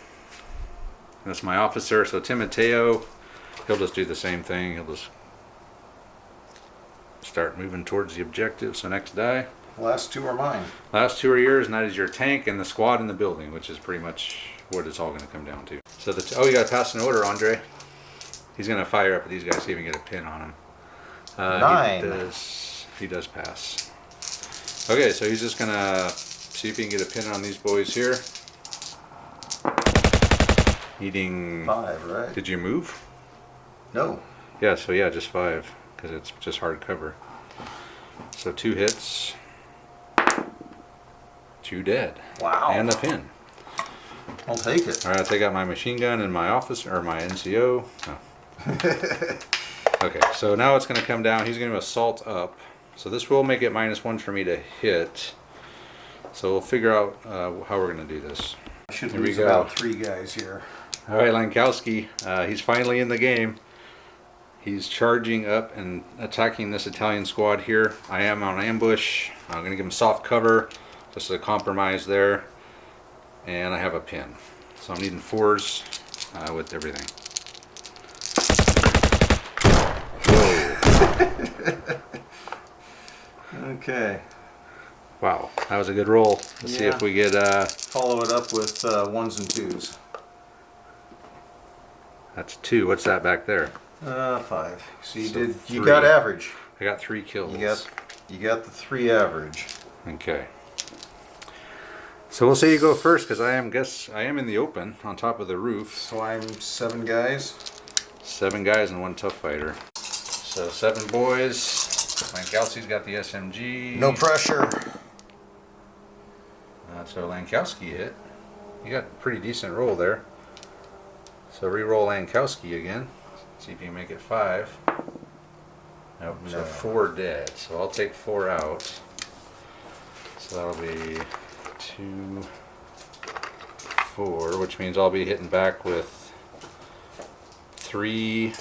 That's my officer. So Tim Mateo, he'll just do the same thing. He'll just start moving towards the objective. So next die. Last two are mine. Last two are yours, and that is your tank and the squad in the building, which is pretty much what it's all going to come down to. So oh, you got to pass an order, Andre. He's going to fire up at these guys, see if he can get a pin on him. 9. He does pass. Okay, so he's just going to see if he can get a pin on these boys here. Needing 5, right? Did you move? No. Yeah, so yeah, just 5, because it's just hard cover. So 2 hits. 2 dead. Wow. And a pin. I'll take it. Alright, I'll take out my machine gun and my officer, or my NCO. Oh. Okay, so now it's going to come down. He's going to assault up. So this will make it -1 for me to hit. So we'll figure out how we're going to do this. I should Here we lose go. about 3 guys here. Alright, Lankowski. He's finally in the game. He's charging up and attacking this Italian squad here. I am on ambush. I'm going to give him soft cover. Just a compromise there. And I have a pin. So I'm needing 4s with everything. Okay. Wow, that was a good roll. Let's see if we get... Follow it up with 1s and 2s. That's 2. What's that back there? 5. So you So did. 3. You got average. I got 3 kills. You got the 3 average. Okay. So we'll say you go first, because I am in the open on top of the roof. So I'm 7 guys. 7 guys and 1 tough fighter. So 7 boys. Lankowski's got the SMG. No pressure. So Lankowski hit. You got a pretty decent roll there. So re-roll Lankowski again. See if you can make it 5. Nope. So No. 4 dead. So I'll take 4 out. So that'll be 2, 4, which means I'll be hitting back with 3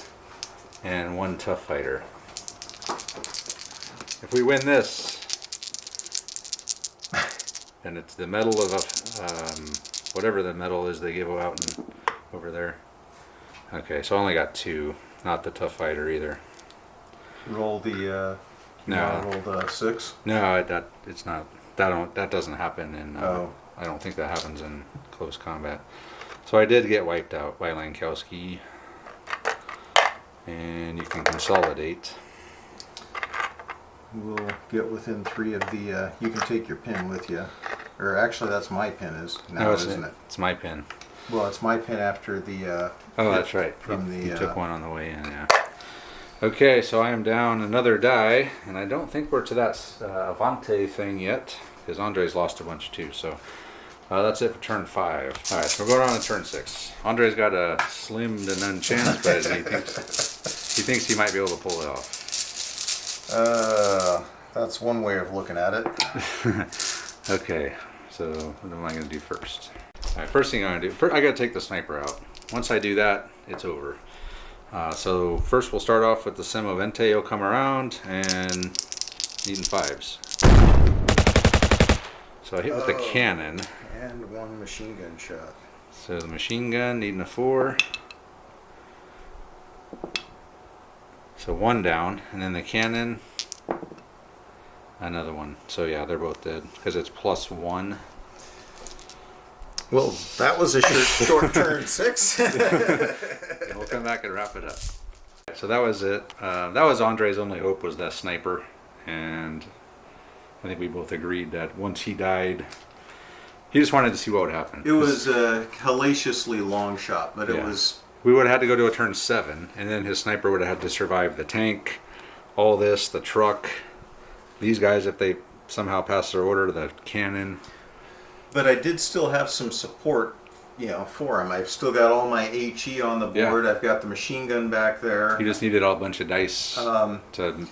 and 1 tough fighter. If we win this, and it's the medal of whatever the medal is they give out over there. Okay, so I only got 2, not the tough fighter either. Roll the. No. Roll the 6. No, it's not. That doesn't happen in. Oh. I don't think that happens in close combat. So I did get wiped out by Lankowski, and you can consolidate. We'll get within 3 of the. You can take your pin with you, or actually, that's my pin now, isn't it? It's my pin. Well, it's my pin after the. Oh, that's right. You took one on the way in, yeah. Okay, so I am down another die, and I don't think we're to that Avanti thing yet, because Andre's lost a bunch too. So that's it for turn 5. All right, so we're going on to turn 6. Andre's got a slim to none chance, but he thinks he might be able to pull it off. That's one way of looking at it. Okay, so what am I going to do first? All right, first thing I'm going to do, I got to take the sniper out. Once I do that, it's over. So first we'll start off with the Semovente. He'll come around and needing 5s. So I hit with the cannon. And 1 machine gun shot. So the machine gun needing a 4. So 1 down, and then the cannon, another 1. So yeah, they're both dead because it's +1. Well, that was a short turn 6. And we'll come back and wrap it up. So that was it. That was Andre's only hope, was that sniper, and I think we both agreed that once he died, he just wanted to see what would happen. It was a hellaciously long shot, but it Yeah. was. We would have had to go to a turn 7, and then his sniper would have had to survive the tank, all this, the truck, these guys if they somehow pass their order, the cannon. But I did still have some support for him. I've still got all my HE on the board. I've got the machine gun back there. You just needed a bunch of dice to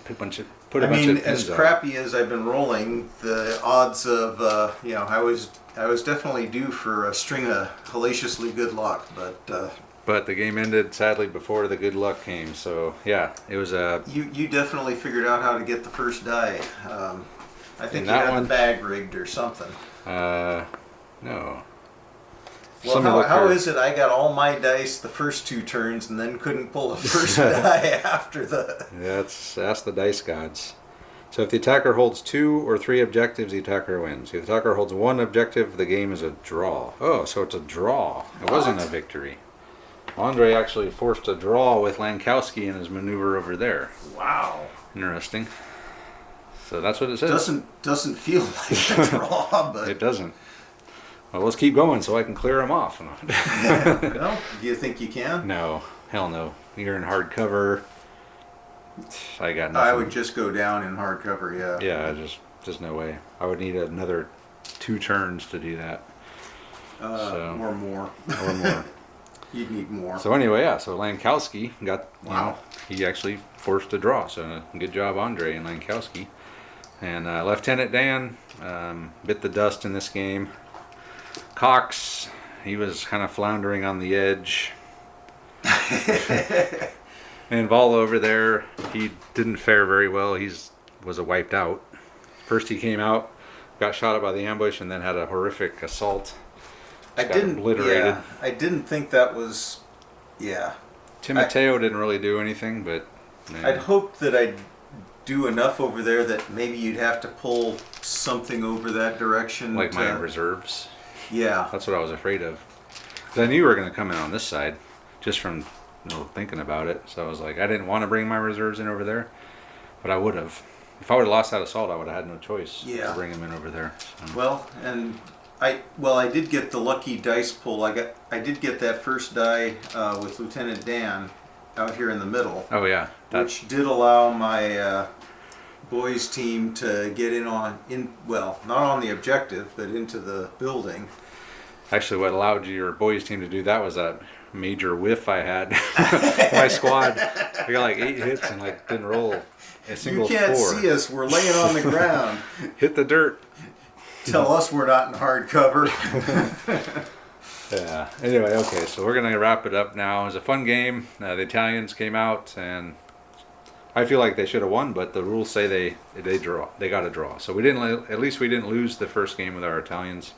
put a bunch of pins as up. crappy as I've been rolling, the odds of I was definitely due for a string of hellaciously good luck, but the game ended sadly before the good luck came. So yeah, it was a. You definitely figured out how to get the first die. I think you that had one, the bag rigged or something. No. Well, how is it I got all my dice the first 2 turns and then couldn't pull a first die after the... Yeah, ask the dice gods. So if the attacker holds 2 or 3 objectives, the attacker wins. If the attacker holds 1 objective, the game is a draw. Oh, so it's a draw. It wasn't a victory. Andre actually forced a draw with Lankowski in his maneuver over there. Wow. Interesting. So that's what it says. Doesn't feel like a draw, but... It doesn't. Well, let's keep going so I can clear them off. No? Do you think you can? No. Hell no. You're in hardcover. I got nothing. I would just go down in hardcover, yeah. Yeah, just no way. I would need another 2 turns to do that. Or more. Or more. You'd need more. So anyway, yeah. So Lankowski got. Wow. He actually forced a draw. So good job, Andre and Lankowski. And Lieutenant Dan bit the dust in this game. Cox, he was kind of floundering on the edge. And Vol over there, he didn't fare very well. Was a wiped out. First he came out, got shot at by the ambush, and then had a horrific assault. Obliterated. Yeah, I didn't think that was. Yeah. Timoteo didn't really do anything, but. Man. I'd hoped that I'd do enough over there that maybe you'd have to pull something over that direction. Like my reserves. Yeah. That's what I was afraid of. Because I knew you were going to come in on this side, just from thinking about it. So I was like, I didn't want to bring my reserves in over there, but I would have. If I would have lost that assault, I would have had no choice to bring them in over there. So. Well, and I did get the lucky dice pull. I did get that first die with Lieutenant Dan out here in the middle. Oh yeah, which did allow my boys team to get not on the objective, but into the building. Actually, what allowed your boys team to do that was that major whiff I had. My squad, we got like 8 hits and didn't roll a single 4. You can't see us. We're laying on the ground. Hit the dirt. Tell us we're not in hardcover. Yeah. Anyway, okay, so we're gonna wrap it up now. It was a fun game. The Italians came out, and I feel like they should have won, but the rules say they got a draw. So we didn't. At least we didn't lose the first game with our Italians.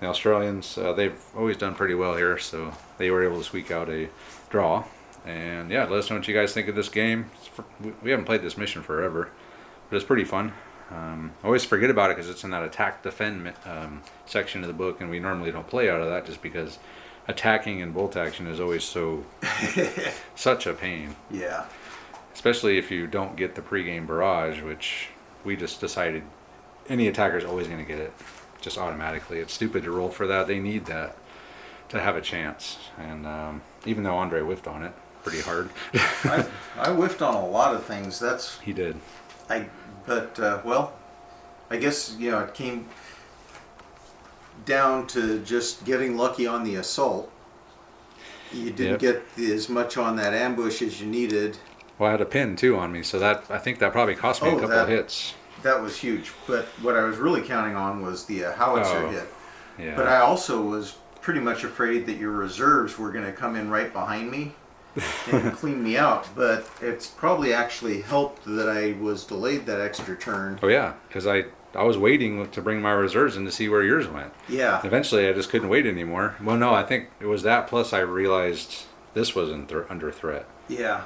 The Australians, they've always done pretty well here, so they were able to squeak out a draw. And yeah, let us know what you guys think of this game. We haven't played this mission forever, but it's pretty fun. I always forget about it because it's in that attack defend section of the book, and we normally don't play out of that just because attacking and bolt action is always such a pain. Yeah. Especially if you don't get the pregame barrage, which we just decided any attacker is always going to get it, just automatically. It's stupid to roll for that. They need that to have a chance. And even though Andre whiffed on it pretty hard. I whiffed on a lot of things. He did. I guess it came down to just getting lucky on the assault. You didn't get as much on that ambush as you needed. Well, I had a pin too on me, so I think that probably cost me a couple of hits. That was huge. But what I was really counting on was the howitzer hit. Yeah. But I also was pretty much afraid that your reserves were going to come in right behind me and clean me out. But it's probably actually helped that I was delayed that extra turn. Oh yeah, because I was waiting to bring my reserves in to see where yours went. Yeah. Eventually, I just couldn't wait anymore. Well, no, I think it was that. Plus, I realized this was under threat. Yeah.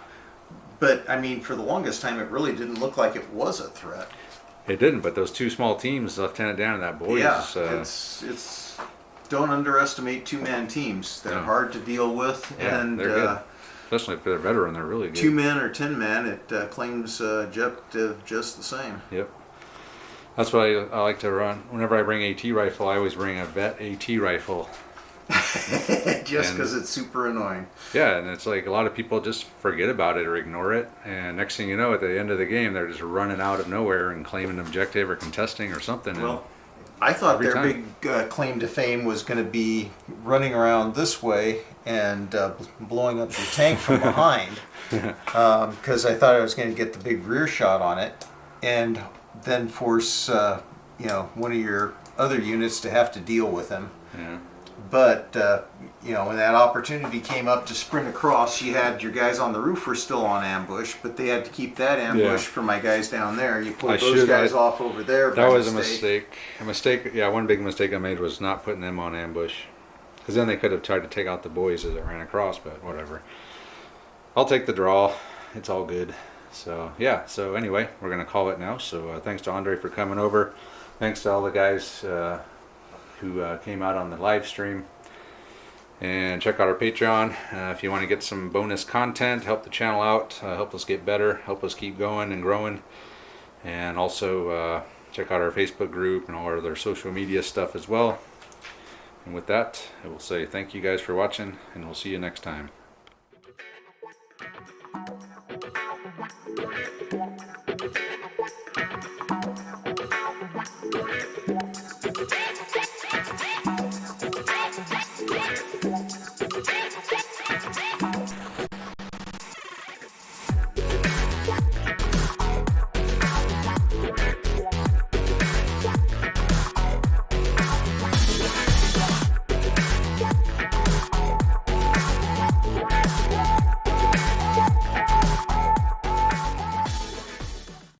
But, I mean, for the longest time, it really didn't look like it was a threat. It didn't, but those 2 small teams, Lieutenant Dan and that boy, it's don't underestimate 2-man teams. They're hard to deal with, and they're good. Especially if they're a veteran, they're really good. 2-man or 10-man, it claims objective just the same. Yep. That's what I like to run. Whenever I bring AT rifle, I always bring a vet AT rifle. Just because it's super annoying. Yeah, and it's like a lot of people just forget about it or ignore it, and next thing you know, at the end of the game, they're just running out of nowhere and claiming objective or contesting or something. Well, I thought Every their time. big claim to fame was going to be running around this way and blowing up your tank from behind, because I thought I was going to get the big rear shot on it, and then force one of your other units to have to deal with him. Yeah. But when that opportunity came up to sprint across, you had your guys on the roof were still on ambush, but they had to keep that ambush for my guys down there. You pulled those guys off over there. That was a mistake. Yeah, one big mistake I made was not putting them on ambush, because then they could have tried to take out the boys as it ran across. But whatever. I'll take the draw. It's all good. So yeah. So anyway, we're gonna call it now. So thanks to Andre for coming over. Thanks to all the guys who came out on the live stream. And check out our Patreon if you want to get some bonus content, help the channel out, help us get better, help us keep going and growing. And also check out our Facebook group and all our other social media stuff as well. And with that, I will say thank you guys for watching, and we'll see you next time.